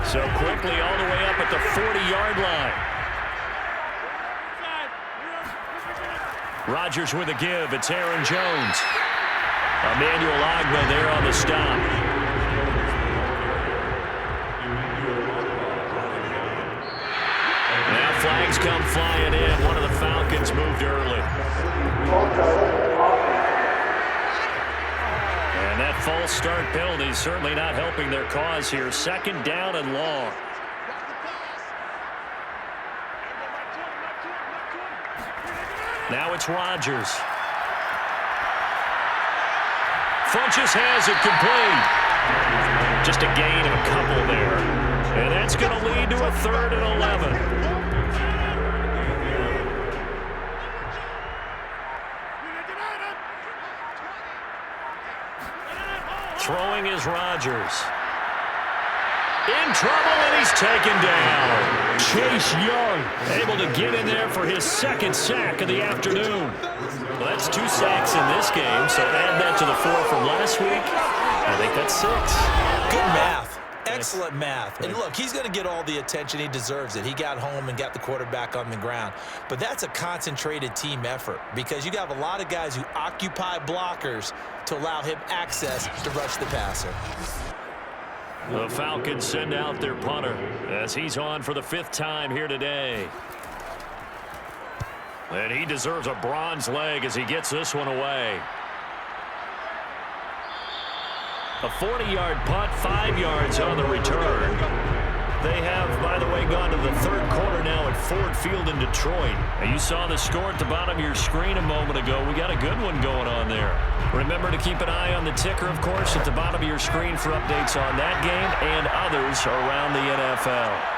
So quickly all the way up at the 40-yard line. Rodgers with a give. It's Aaron Jones. Emmanuel Ogbah there on the stop. Now flags come flying in. One of the Falcons moved early. And that false start penalty certainly not helping their cause here. 2nd down and long. Now it's Rodgers. Funches has it complete. Just a gain of a couple there. And that's going to lead to a 3rd and 11. Throwing is Rodgers. In trouble, and he's taken down. Chase Young able to get in there for his 2nd sack of the afternoon. Well, that's 2 sacks in this game, so add that to the 4 from last week. I think that's 6. Good math. Excellent math. And look, he's going to get all the attention. He deserves it. He got home and got the quarterback on the ground. But that's a concentrated team effort because you have a lot of guys who occupy blockers to allow him access to rush the passer. The Falcons send out their punter as he's on for the 5th time here today. And he deserves a bronze leg as he gets this one away. A 40-yard punt, 5 yards on the return. They have, by the way, gone to the 3rd quarter now at Ford Field in Detroit. Now, you saw the score at the bottom of your screen a moment ago. We got a good one going on there. Remember to keep an eye on the ticker, of course, at the bottom of your screen for updates on that game and others around the NFL.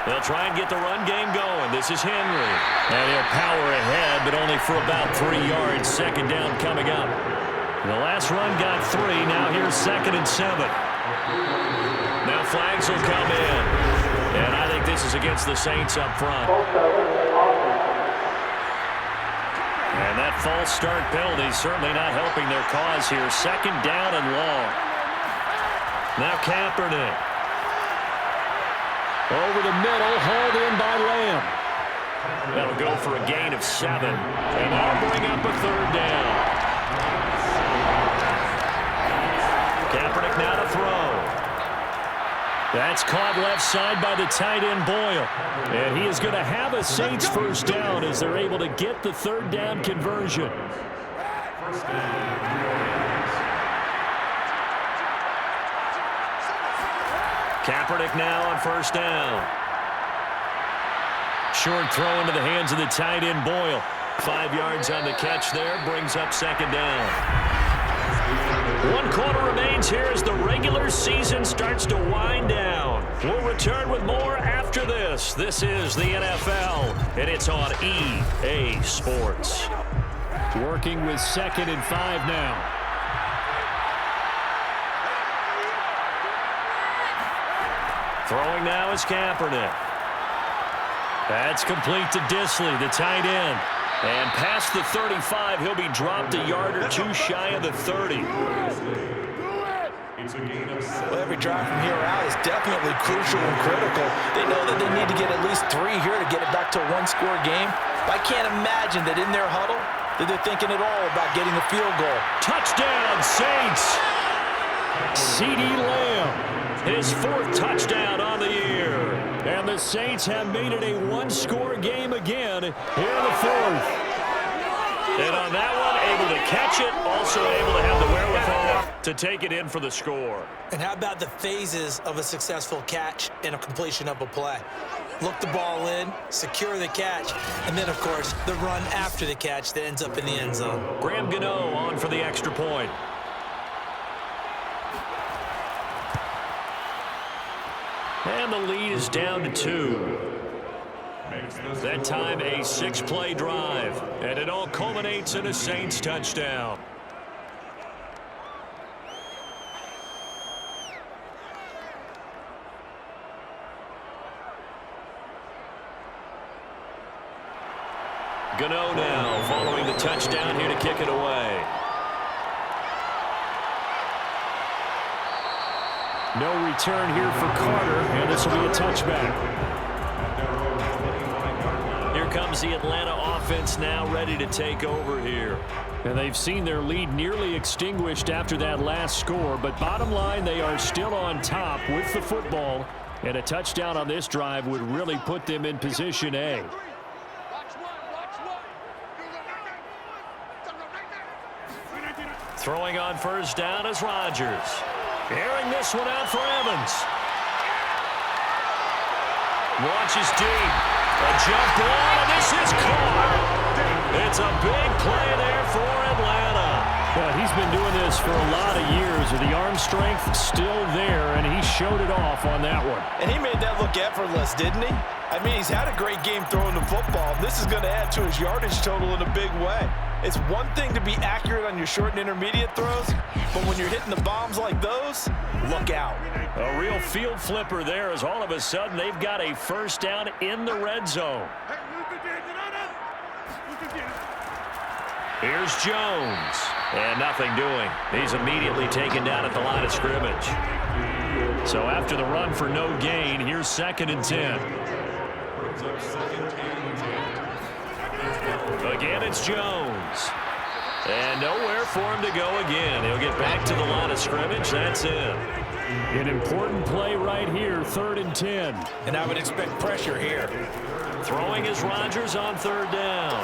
They'll try and get the run game going. This is Henry. And he'll power ahead, but only for about 3 yards. 2nd down coming up. The last run got 3. Now here's 2nd and 7. Now flags will come in. And I think this is against the Saints up front. And that false start penalty certainly not helping their cause here. 2nd down and long. Now Kaepernick. Over the middle, hauled in by Lamb. That'll go for a gain of 7. And that'll bring up a 3rd down. Kaepernick now to throw. That's caught left side by the tight end Boyle. And he is going to have a Saints 1st down as they're able to get the 3rd down conversion. Kaepernick now on 1st down. Short throw into the hands of the tight end Boyle. 5 yards on the catch there, brings up 2nd down. 1 quarter remains here as the regular season starts to wind down. We'll return with more after this. This is the NFL, and it's on EA Sports. Working with 2nd and 5 now. Throwing now is Kaepernick. That's complete to Disley, the tight end. And past the 35, he'll be dropped a yard or two shy of the 30. Well, every drive from here out is definitely crucial and critical. They know that they need to get at least 3 here to get it back to a 1-score game. But I can't imagine that in their huddle that they're thinking at all about getting a field goal. Touchdown, Saints! CeeDee Lamb, his 4th touchdown on the year. And the Saints have made it a 1-score game again here in the 4th. And on that one, able to catch it, also able to have the wherewithal to take it in for the score. And how about the phases of a successful catch and a completion of a play? Look the ball in, secure the catch, and then, of course, the run after the catch that ends up in the end zone. Graham Gano on for the extra point. And the lead is down to 2. That time a 6-play drive, and it all culminates in a Saints touchdown. Gano now following the touchdown here to kick it away. No return here for Carter, and this will be a touchback. Here comes the Atlanta offense now ready to take over here. And they've seen their lead nearly extinguished after that last score, but bottom line, they are still on top with the football, and a touchdown on this drive would really put them in position A. Throwing on first down is Rodgers. Airing this one out for Evans. Launches deep. A jump ball, and this is caught. It's a big play there for Atlanta. Well, he's been doing this for a lot of years. With the arm strength still there, and he showed it off on that one. And he made that look effortless, didn't he? I mean, he's had a great game throwing the football. This is going to add to his yardage total in a big way. It's one thing to be accurate on your short and intermediate throws, but when you're hitting the bombs like those, look out. A real field flipper there as all of a sudden they've got a first down in the red zone. Here's Jones. And nothing doing. He's immediately taken down at the line of scrimmage. So after the run for no gain, here's 2nd and 10. Again, it's Jones. And nowhere for him to go again. He'll get back to the line of scrimmage. That's it. An important play right here, 3rd and 10. And I would expect pressure here. Throwing is Rodgers on 3rd down.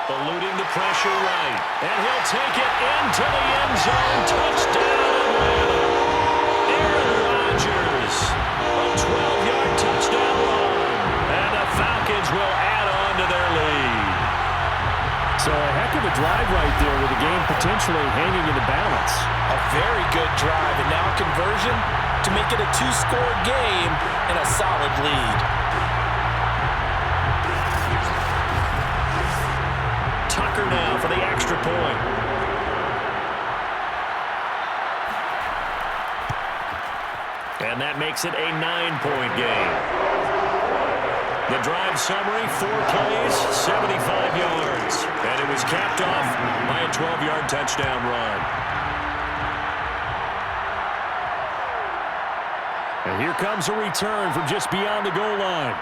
Eluding the pressure right. And he'll take it into the end zone. Touchdown, Atlanta. Aaron Rodgers. A 12-yard touchdown run. And the Falcons will add on to their lead. So a heck of a drive right there with the game potentially hanging in the balance. A very good drive, and now conversion to make it a 2-score game and a solid lead. Tucker now for the extra point. And that makes it a 9-point game. The drive summary, 4 plays, 75 yards. And it was capped off by a 12-yard touchdown run. And here comes a return from just beyond the goal line.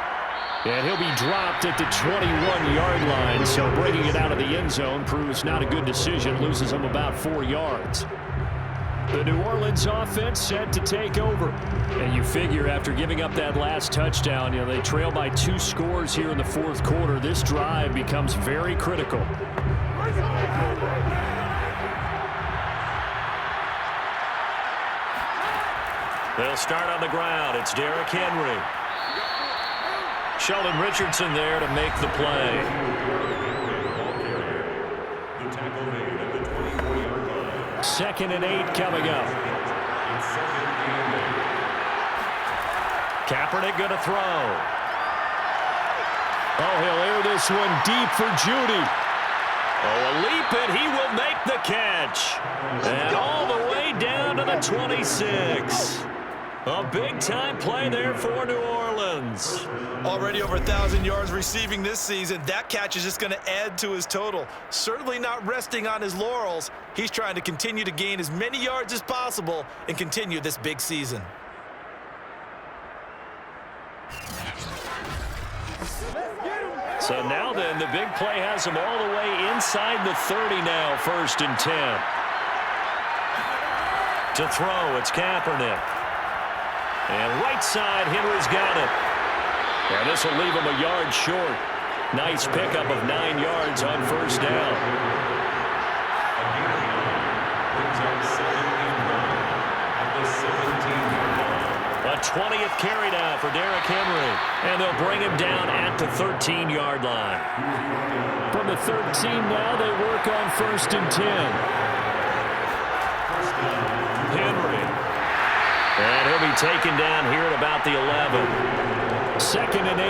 And he'll be dropped at the 21-yard line, so bringing it out of the end zone proves not a good decision, loses him about 4 yards. The New Orleans offense set to take over. And you figure after giving up that last touchdown, they trail by 2 scores here in the 4th quarter. This drive becomes very critical. They'll start on the ground. It's Derrick Henry. Sheldon Richardson there to make the play. 2nd and 8 coming up. Kaepernick going to throw. Oh, he'll air this one deep for Judy. Oh, a leap, and he will make the catch. And all the way down to the 26. A big-time play there for New Orleans. Already over 1,000 yards receiving this season. That catch is just going to add to his total. Certainly not resting on his laurels. He's trying to continue to gain as many yards as possible and continue this big season. So now then, the big play has him all the way inside the 30 now, 1st and 10. To throw, it's Kaepernick. And right side, Henry's got it. And this will leave him a yard short. Nice pickup of 9 yards on 1st down. A 20th carry down for Derrick Henry. And they'll bring him down at the 13-yard line. From the 13 now, they work on 1st and 10. Henry. And he'll be taken down here at about the 11. 2nd and 8.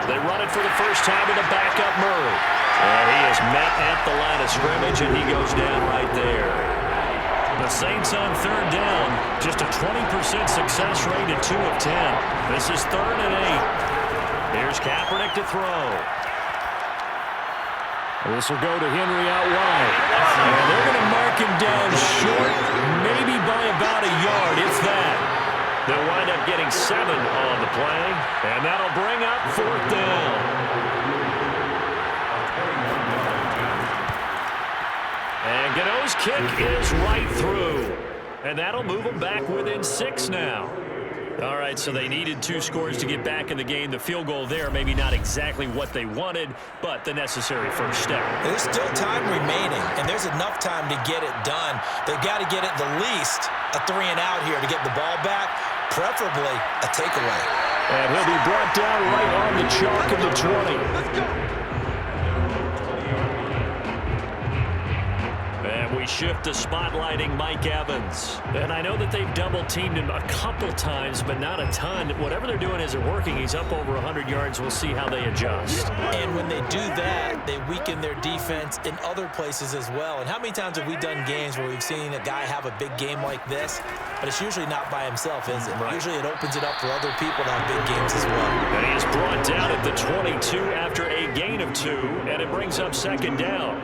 They run it for the first time with a backup Murray. And he is met at the line of scrimmage, and he goes down right there. The Saints on 3rd down, just a 20% success rate at 2 of 10. This is 3rd and 8. Here's Kaepernick to throw. This will go to Henry out wide. And they're going to mark him down short, maybe by about a yard, if that. They'll wind up getting 7 on the play, and that'll bring up 4th down. And Gano's kick is right through. And that'll move them back within 6 now. All right, so they needed 2 scores to get back in the game. The field goal there, maybe not exactly what they wanted, but the necessary first step. There's still time remaining, and there's enough time to get it done. They've got to get at the least a 3-and-out here to get the ball back, preferably a takeaway. And he'll be brought down right on the chalk of the 20. Let's go. And we shift to spotlighting Mike Evans. And I know that they've double-teamed him a couple times, but not a ton. Whatever they're doing isn't working. He's up over 100 yards. We'll see how they adjust. And when they do that, they weaken their defense in other places as well. And how many times have we done games where we've seen a guy have a big game like this, but it's usually not by himself, is it? Right. Usually it opens it up for other people to have big games as well. And he is brought down at the 22 after a gain of 2, and it brings up 2nd down.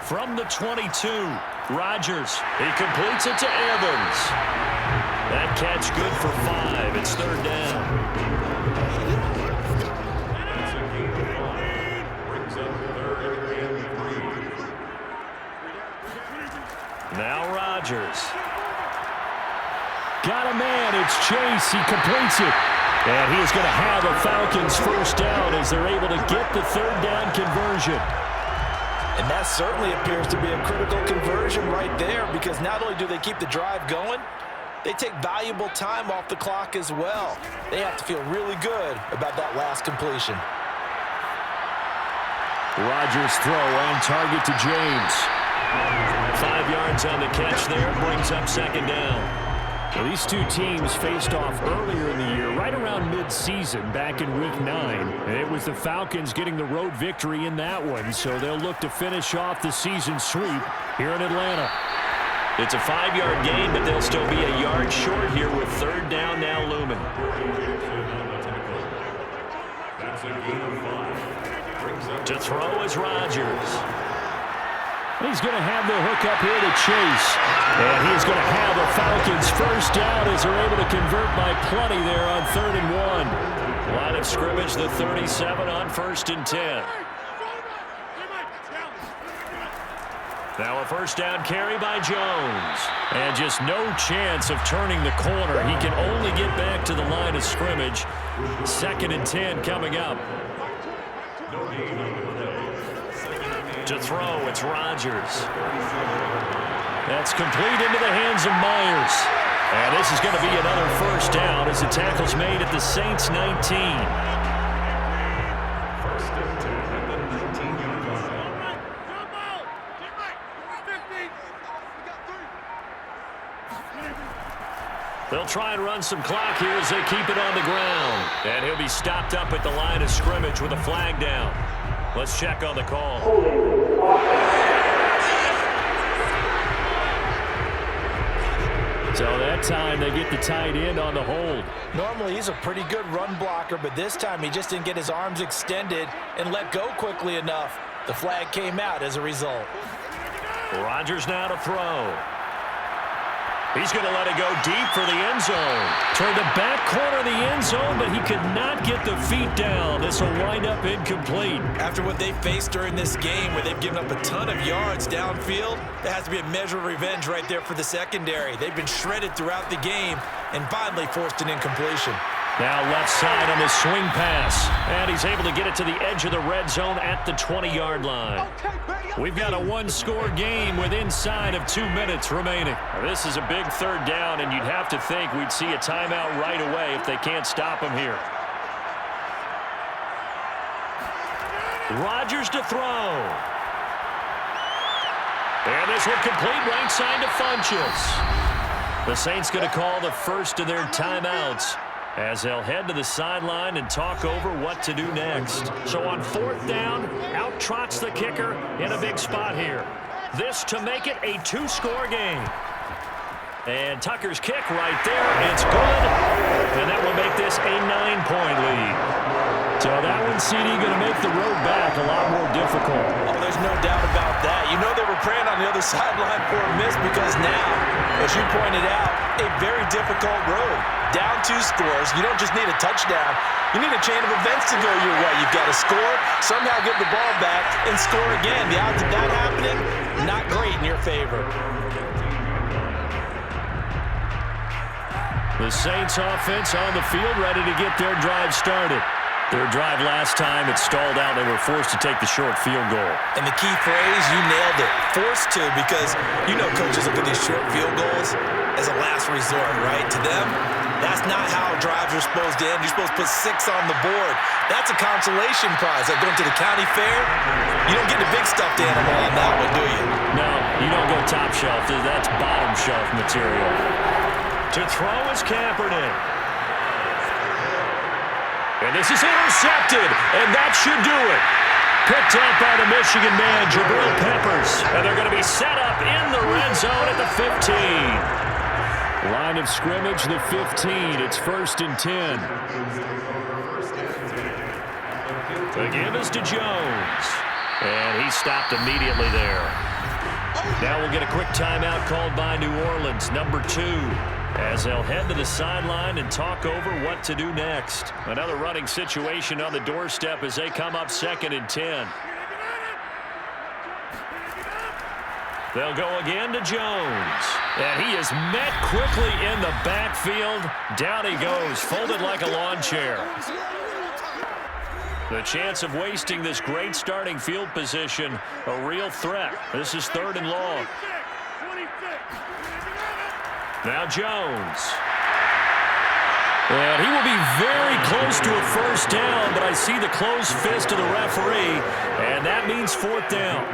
From the 22, Rodgers. He completes it to Evans. That catch good for 5. It's 3rd down. Now Rodgers. Got a man. It's Chase. He completes it. And he is going to have a Falcons first down as they're able to get the 3rd down conversion. And that certainly appears to be a critical conversion right there, because not only do they keep the drive going, they take valuable time off the clock as well. They have to feel really good about that last completion. Rodgers throw on target to James. 5 yards on the catch there, brings up 2nd down. Well, these two teams faced off earlier in the year, right around mid-season, back in Week 9. And it was the Falcons getting the road victory in that one, so they'll look to finish off the season sweep here in Atlanta. It's a 5-yard gain, but they'll still be a yard short here with 3rd down now looming. To throw is Rodgers. He's going to have the hook up here to Chase. And he's going to have a Falcons first down as they're able to convert by plenty there on 3rd and 1. Line of scrimmage, the 37 on 1st and 10. Now a first down carry by Jones. And just no chance of turning the corner. He can only get back to the line of scrimmage. 2nd and 10 coming up. To throw, it's Rodgers. That's complete into the hands of Myers. And this is going to be another first down as the tackle's made at the Saints 19. First and 10 at the 19-yard line. They'll try and run some clock here as they keep it on the ground. And he'll be stopped up at the line of scrimmage with a flag down. Let's check on the call. So that time they get the tight end on the hold. Normally he's a pretty good run blocker, but this time he just didn't get his arms extended and let go quickly enough. The flag came out as a result. Rodgers now to throw. He's going to let it go deep for the end zone. Toward the back corner of the end zone, but he could not get the feet down. This will wind up incomplete. After what they faced during this game where they've given up a ton of yards downfield, there has to be a measure of revenge right there for the secondary. They've been shredded throughout the game and finally forced an incompletion. Now left side on the swing pass. And he's able to get it to the edge of the red zone at the 20-yard line. We've got a one-score game with inside of 2 minutes remaining. This is a big third down, and you'd have to think we'd see a timeout right away if they can't stop him here. Rodgers to throw. And this one complete right side to Funchess. The Saints going to call the first of their timeouts as they'll head to the sideline and talk over what to do next. So on fourth down, out trots the kicker in a big spot here. This to make it a two-score game. And Tucker's kick right there. It's good. And that will make this a 9-point lead. So that one, CD, going to make the road back a lot more difficult. Oh, there's no doubt about that. You know they were praying on the other sideline for a miss because now, as you pointed out, a very difficult road. Down 2 scores. You don't just need a touchdown. You need a chain of events to go your way. You've got to score, somehow get the ball back, and score again. The odds of that happening, not great in your favor. The Saints offense on the field ready to get their drive started. Their drive last time, it stalled out. They were forced to take the short field goal. And the key phrase, you nailed it. Forced to, because you know coaches look at these short field goals as a last resort, right? To them, that's not how drives are supposed to end. You're supposed to put 6 on the board. That's a consolation prize. Like going to the county fair, you don't get the big stuffed animal on that one, do you? No, you don't go top shelf. That's bottom shelf material. To throw is Kaepernick. And this is intercepted, and that should do it. Picked up by the Michigan man, Jabril Peppers. And they're going to be set up in the red zone at the 15. Line of scrimmage, the 15. It's 1st and 10. The give is to Jones. And he stopped immediately there. Now we'll get a quick timeout called by New Orleans, number 2. As they'll head to the sideline and talk over what to do next. Another running situation on the doorstep as they come up 2nd and 10. They'll go again to Jones. And he is met quickly in the backfield. Down he goes, folded like a lawn chair. The chance of wasting this great starting field position, a real threat. This is 3rd and long. Now Jones. And he will be very close to a first down, but I see the closed fist of the referee, and that means 4th down.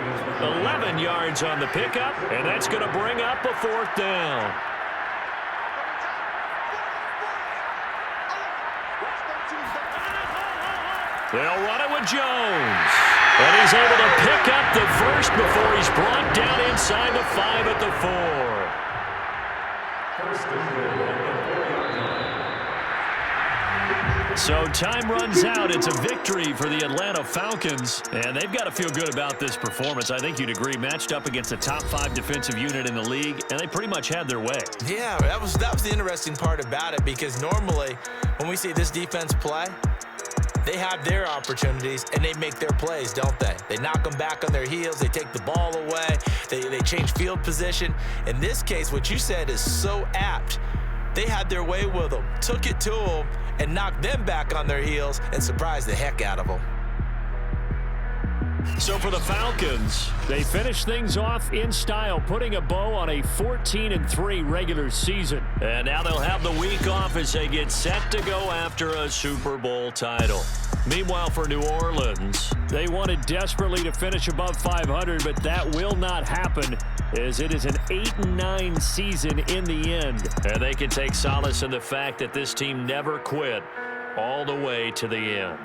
11 yards on the pickup, and that's going to bring up a 4th down. They'll run it with Jones. And he's able to pick up the first before he's brought down inside the 5 at the 4. So time runs out. It's a victory for the Atlanta Falcons, and they've got to feel good about this performance. I think you'd agree, matched up against a top 5 defensive unit in the league, and they pretty much had their way. Yeah, that was the interesting part about it, because normally when we see this defense play, they have their opportunities, and they make their plays, don't they? They knock them back on their heels. They take the ball away. They change field position. In this case, what you said is so apt. They had their way with them, took it to them, and knocked them back on their heels and surprised the heck out of them. So for the Falcons, They finish things off in style, putting a bow on a 14-3 regular season. and now they'll have the week off as they get set to go after a Super Bowl title. Meanwhile, for New Orleans, They wanted desperately to finish above 500, but that will not happen as it is an 8-9 season in the end. and they can take solace in the fact that this team never quit all the way to the end.